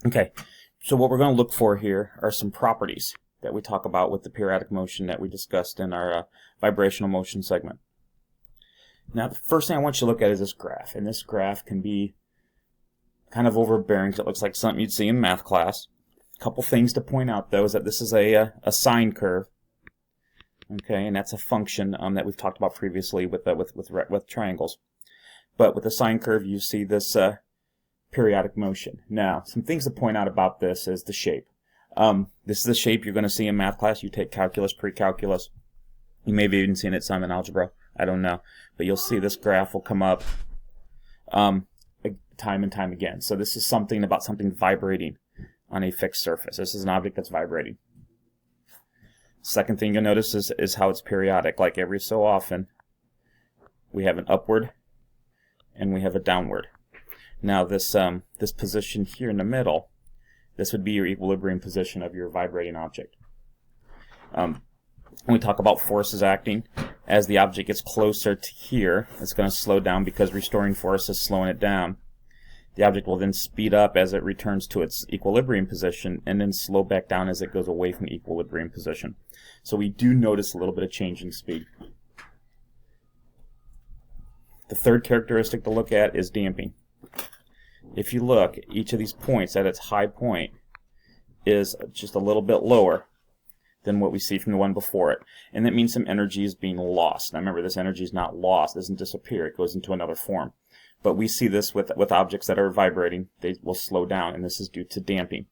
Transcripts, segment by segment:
Okay, so what we're going to look for here are some properties that we talk about with the periodic motion that we discussed in our vibrational motion segment. Now, the first thing I want you to look at is this graph, and this graph can be kind of overbearing because it looks like something you'd see in math class. A couple things to point out, though, is that this is a sine curve, okay, and that's a function that we've talked about previously with triangles. But with a sine curve, you see this periodic motion. Now, some things to point out about this is the shape. This is the shape you're going to see in math class. You take calculus, pre-calculus. You may have even seen it some in algebra. I don't know. But you'll see this graph will come up time and time again. So this is something about something vibrating on a fixed surface. This is an object that's vibrating. Second thing you'll notice is how it's periodic. Like every so often, we have an upward and we have a downward. Now this this position here in the middle, this would be your equilibrium position of your vibrating object. When we talk about forces acting, as the object gets closer to here, it's going to slow down because restoring force is slowing it down. The object will then speed up as it returns to its equilibrium position and then slow back down as it goes away from the equilibrium position. So we do notice a little bit of change in speed. The third characteristic to look at is damping. If you look, each of these points at its high point is just a little bit lower than what we see from the one before it. And that means some energy is being lost. Now remember, this energy is not lost, it doesn't disappear, it goes into another form. But we see this with objects that are vibrating. They will slow down, and this is due to damping.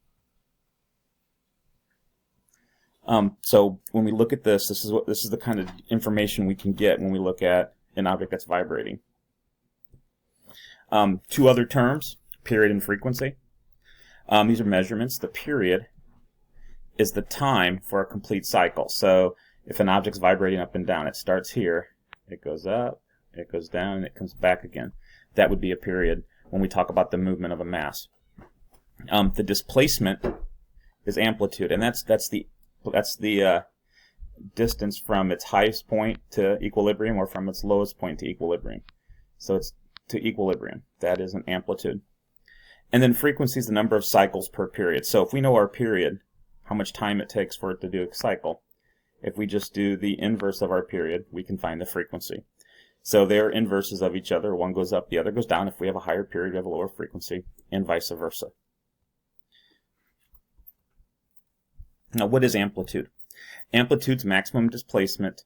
So when we look at this, this is the kind of information we can get when we look at an object that's vibrating. Two other terms, period and frequency. These are measurements. The period is the time for a complete cycle. So if an object's vibrating up and down, it starts here, it goes up, it goes down, and it comes back again. That would be a period when we talk about the movement of a mass. The displacement is amplitude, and that's the distance from its highest point to equilibrium or from its lowest point to equilibrium. So it's to equilibrium. That is an amplitude. And then frequency is the number of cycles per period. So if we know our period, how much time it takes for it to do a cycle, if we just do the inverse of our period, we can find the frequency. So they're inverses of each other. One goes up, the other goes down. If we have a higher period, we have a lower frequency, and vice versa. Now, what is amplitude? Amplitude's maximum displacement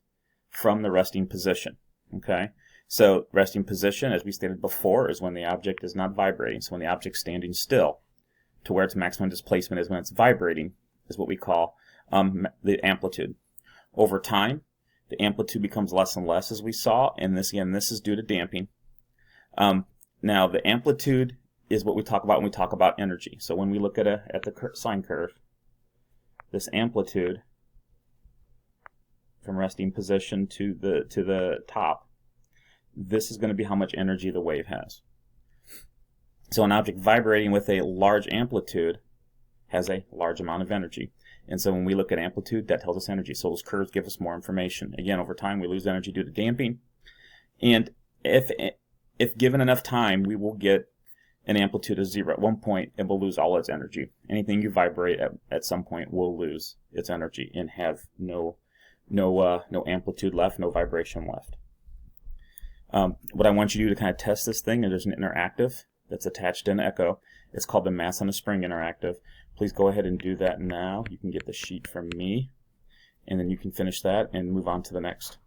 from the resting position. Okay? So resting position, as we stated before, is when the object is not vibrating. So when the object's standing still, to where its maximum displacement is when it's vibrating, is what we call the amplitude. Over time, the amplitude becomes less and less, as we saw, and this is due to damping. Now, the amplitude is what we talk about when we talk about energy. So when we look at the sine curve, this amplitude from resting position to the top, this is going to be how much energy the wave has. So an object vibrating with a large amplitude has a large amount of energy. And so when we look at amplitude, that tells us energy. So those curves give us more information. Again, over time, we lose energy due to damping. And if given enough time, we will get an amplitude of 0. At one point, it will lose all its energy. Anything you vibrate at some point will lose its energy and have no amplitude left, no vibration left. What I want you to do to kind of test this thing, there's an interactive that's attached in Echo. It's called the Mass on a Spring Interactive. Please go ahead and do that now. You can get the sheet from me, and then you can finish that and move on to the next.